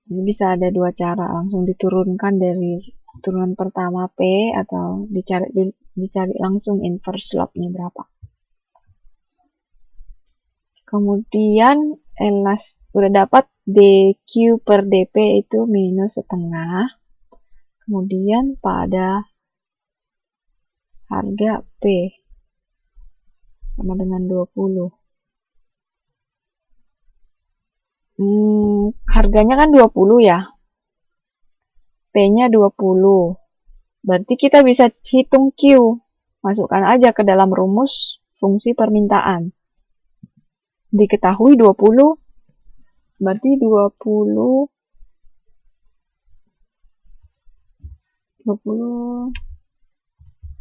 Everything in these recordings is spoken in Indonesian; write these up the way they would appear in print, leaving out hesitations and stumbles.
Jadi bisa ada dua cara, langsung diturunkan dari turunan pertama P atau dicari langsung inverse slope-nya berapa. Kemudian udah dapat dq per dp itu minus setengah. Kemudian pada harga P sama dengan 20. Harganya kan 20 ya. P-nya 20. Berarti kita bisa hitung Q. Masukkan aja ke dalam rumus fungsi permintaan. Diketahui 20, berarti 20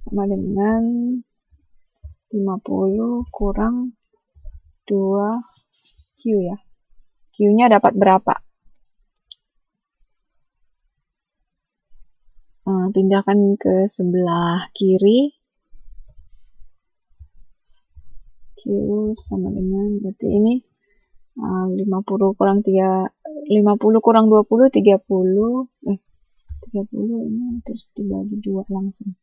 sama dengan 50 kurang 2Q ya. Q-nya dapat berapa? Pindahkan ke sebelah kiri. Q sama dengan, berarti ini 50 kurang 20, 30. 30 ini terus dibagi 2 langsung.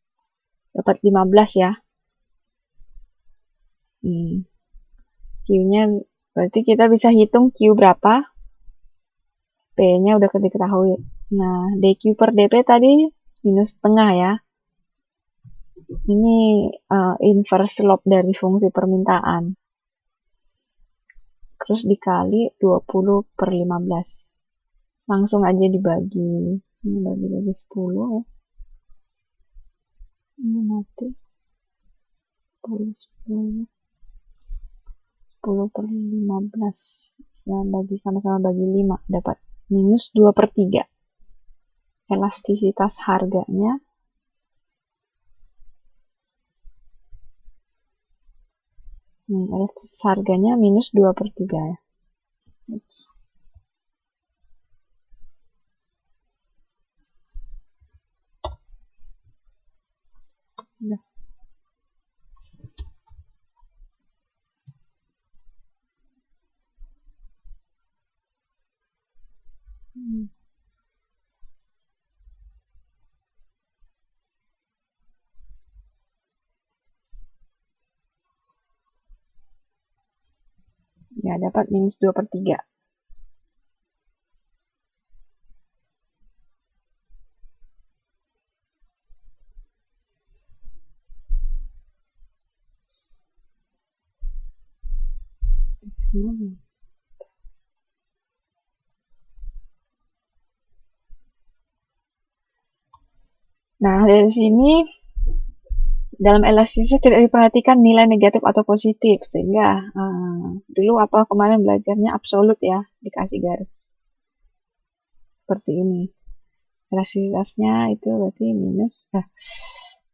Dapat 15 ya. Q-nya, berarti kita bisa hitung Q berapa. P-nya udah diketahui. Nah, dq per dp tadi minus setengah ya. Ini inverse slope dari fungsi permintaan. Terus dikali 20 per 15. Langsung aja dibagi. Ini bagi 10 ya. Ini mati. 10 per 15. Bisa sama-sama bagi 5. Dapat minus 2 per 3. Elastisitas harganya minus 2 per 3 ya. Udah. Ya, dapat minus 2 per 3. Nah, dari sini dalam elastisitas tidak diperhatikan nilai negatif atau positif, sehingga dulu kemarin belajarnya absolut ya, dikasih garis seperti ini. Elastisitasnya itu berarti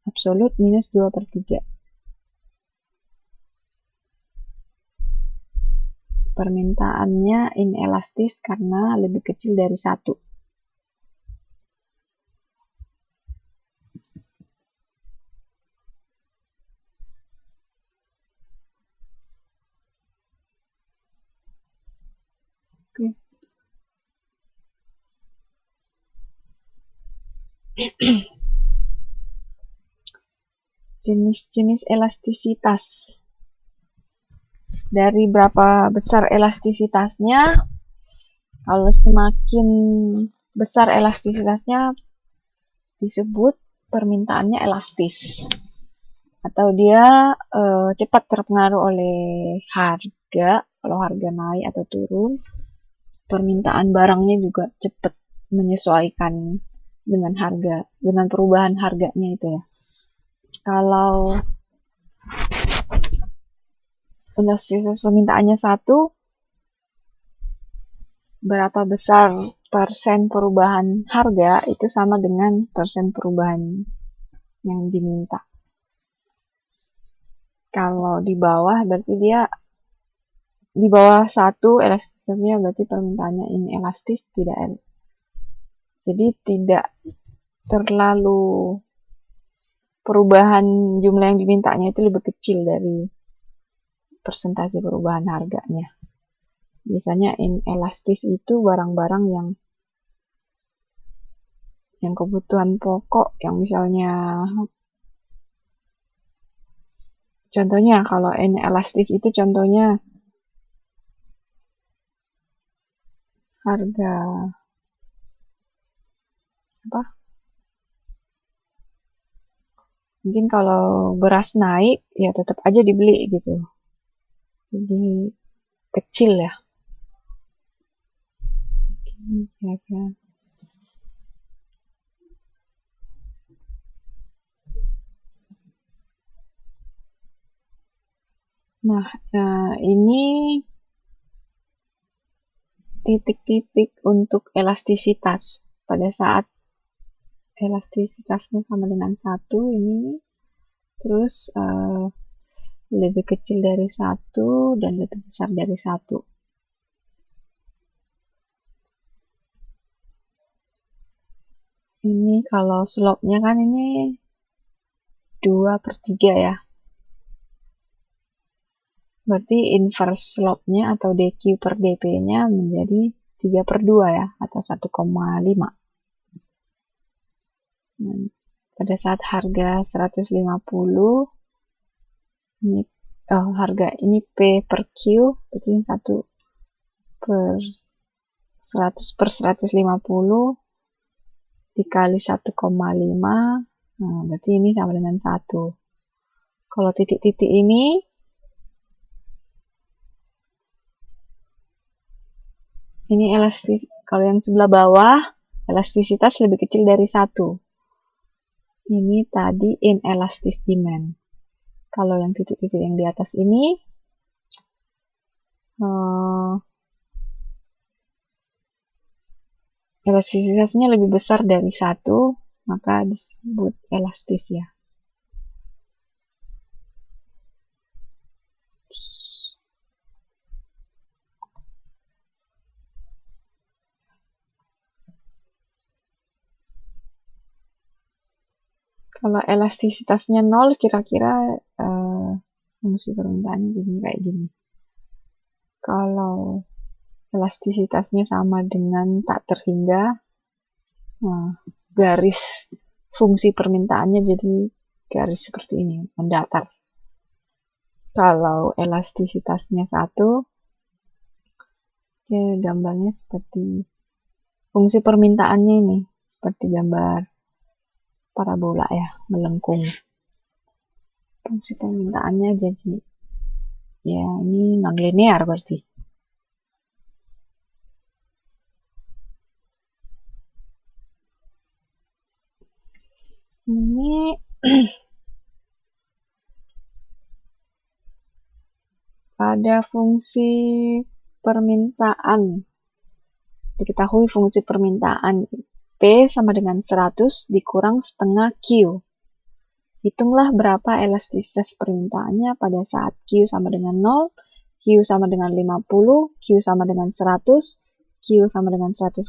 absolut minus 2 per 3. Permintaannya inelastis karena lebih kecil dari 1. Oke. Jenis-jenis elastisitas. Dari berapa besar elastisitasnya, kalau semakin besar elastisitasnya disebut permintaannya elastis, atau dia cepat terpengaruh oleh harga. Kalau harga naik atau turun, permintaan barangnya juga cepat menyesuaikan dengan harga, dengan perubahan harganya itu ya. Kalau elastisitas permintaannya 1, berapa besar persen perubahan harga itu sama dengan persen perubahan yang diminta. Kalau di bawah berarti dia di bawah 1 elastisitasnya, berarti permintaannya inelastis, jadi tidak terlalu, perubahan jumlah yang dimintanya itu lebih kecil dari persentase perubahan harganya. Biasanya inelastis itu barang-barang yang yang kebutuhan pokok, yang misalnya contohnya kalau inelastis itu contohnya harga apa? Mungkin kalau beras naik ya tetap aja dibeli gitu. Jadi kecil ya. Kira-kira. Nah, ini titik-titik untuk elastisitas. Pada saat elastisitasnya sama dengan 1 ini, terus lebih kecil dari 1 dan lebih besar dari 1. Ini kalau slope-nya kan ini 2/3 ya. Berarti inverse slope-nya atau dq per dp-nya menjadi 3/2 ya, atau 1,5. Nah, pada saat harga 150, ini harga ini P per Q, berarti 1 per 100 per 150 dikali 1,5, nah berarti ini sama dengan 1. Kalau titik-titik ini elastis, kalau yang sebelah bawah elastisitas lebih kecil dari 1. Ini tadi inelastis demand. Kalau yang titik-titik yang di atas ini elastisitasnya lebih besar dari 1, maka disebut elastis ya. Kalau elastisitasnya 0, kira-kira fungsi permintaannya jadi kayak gini. Kalau elastisitasnya sama dengan tak terhingga, garis fungsi permintaannya jadi garis seperti ini, mendatar. Kalau elastisitasnya 1, ya gambarnya seperti fungsi permintaannya ini, seperti gambar parabola ya, melengkung. Fungsi permintaannya jadi ya ini non-linear berarti. Ini pada fungsi permintaan. Diketahui fungsi permintaan P sama dengan 100 dikurang setengah Q. Hitunglah berapa elastisitas permintaannya pada saat Q sama dengan 0, Q sama dengan 50, Q sama dengan 100, Q sama dengan 150,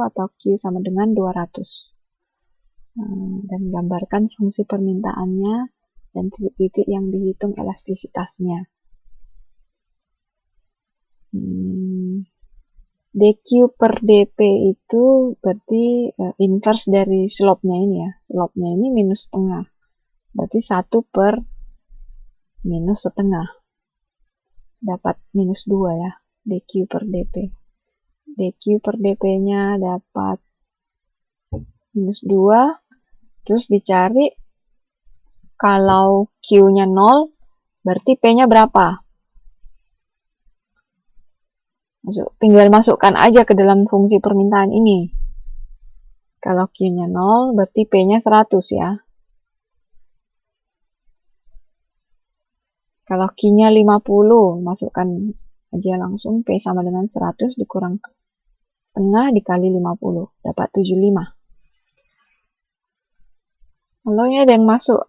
atau Q sama dengan 200. Dan gambarkan fungsi permintaannya dan titik-titik yang dihitung elastisitasnya. dq per dp itu berarti inverse dari slope-nya ini ya. Slope-nya ini minus setengah. Berarti 1 per minus setengah. Dapat minus 2 ya. dq per dp. dq per dp-nya dapat minus 2. Terus dicari kalau Q-nya 0, berarti P-nya berapa? Tinggal masukkan aja ke dalam fungsi permintaan ini. Kalau Q-nya 0, berarti P-nya 100 ya. Kalau Q-nya 50, masukkan aja langsung P sama dengan 100 dikurang setengah dikali 50. Dapat 75. Lalu ini ada yang masuk.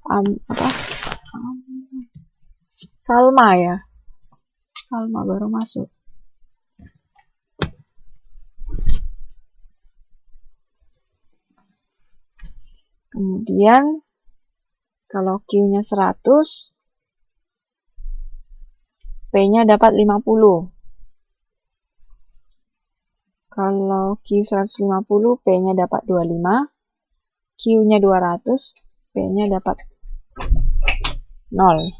Salma ya. Salma baru masuk. Kemudian kalau Q-nya 100, P-nya dapat 50. Kalau Q 150, P-nya dapat 25. Q-nya 200, P-nya dapat 0.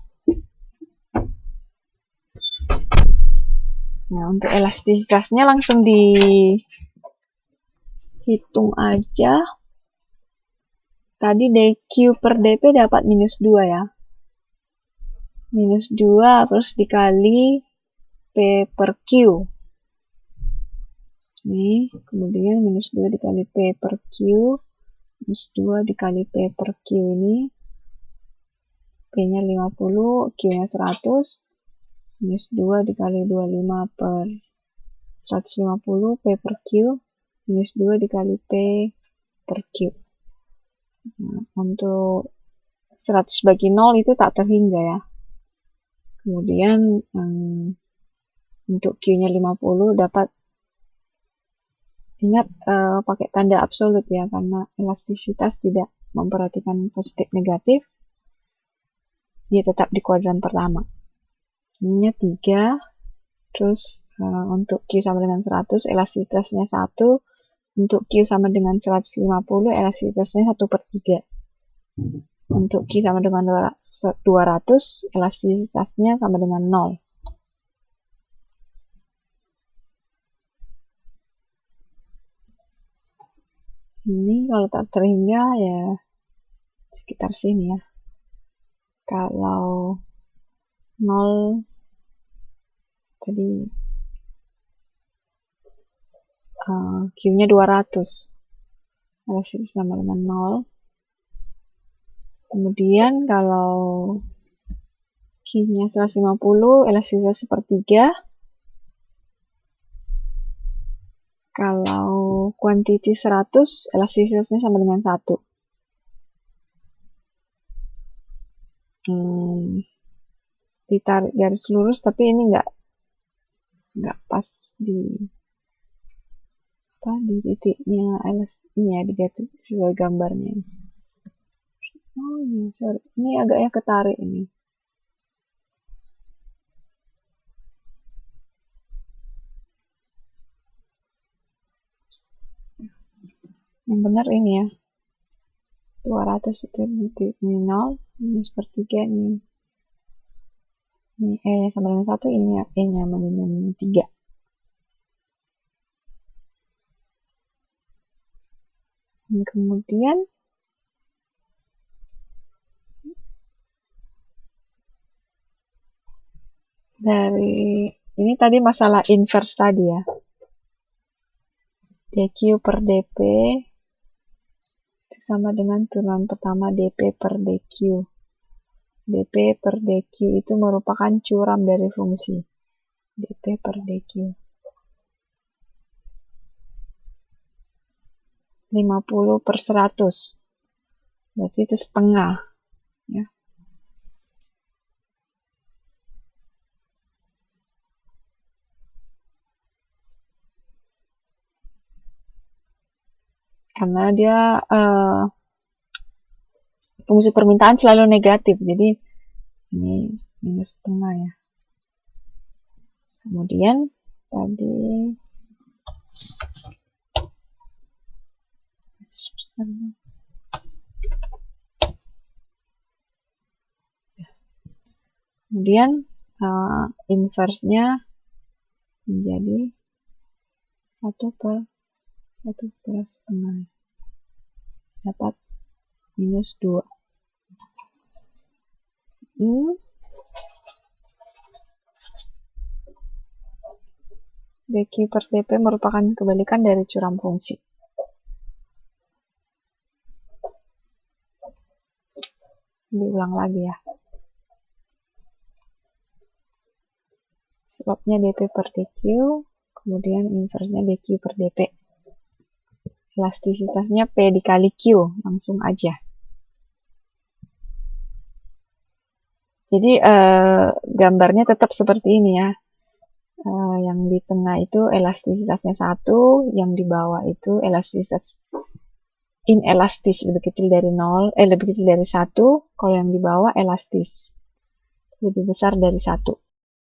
Nah, untuk elastisitasnya langsung dihitung aja. Tadi dQ per dP dapat minus 2 ya. Minus 2 terus dikali P per Q. Nih, kemudian minus 2 dikali P per Q. Minus 2 dikali P per Q ini. P-nya 50, Q-nya 100. Minus 2 dikali 25 per 150, P per Q. Minus 2 dikali P per Q. Nah, untuk 100 bagi 0 itu tak terhingga ya. Kemudian untuk Q-nya 50 dapat, ingat pakai tanda absolut ya, karena elastisitas tidak memperhatikan positif negatif, dia tetap di kuadran pertama. Ininya 3, terus untuk Q sama dengan 100 elastisitasnya 1, untuk Q sama dengan 150 elastisitasnya 1/3. Untuk Q sama dengan 200 elastisitasnya sama dengan 0. Ini kalau tak terhingga ya sekitar sini ya. Kalau 0 tadi Q-nya 200 elastisitas sama dengan 0. Kemudian kalau Q-nya 150 elastisitas 1/3. Kalau kuantiti 100 elastisitasnya sama dengan 1. Ditarik garis lurus, tapi ini nggak pas di titiknya ini ya, di garis sesuai gambarnya. Oh iya, sorry, ini agaknya ketarik ini. Yang benar ini ya, 200 itu ini 0, ini 1/3, ini E sama dengan 1, ini ya E-nya sama dengan 3. Dan kemudian dari ini tadi masalah inverse tadi ya, dQ per dP sama dengan turunan pertama dP per dQ. dP per dQ itu merupakan curam dari fungsi dP per dQ. 50 per 100. Berarti itu setengah. Ya. Karena dia fungsi permintaan selalu negatif, jadi ini minus setengah ya. Kemudian tadi kemudian inverse-nya menjadi 1/1/setengah, dapat minus 2. dQ per dP merupakan kebalikan dari curam fungsi. Diulang lagi ya. Slopnya dP per dQ, kemudian inverse-nya dQ per dP. Elastisitasnya P dikali Q, langsung aja. Jadi gambarnya tetap seperti ini ya. Yang di tengah itu elastisitasnya 1, yang di bawah itu elastisitas inelastis, lebih kecil dari 1. Kalau yang di bawah elastis, lebih besar dari 1.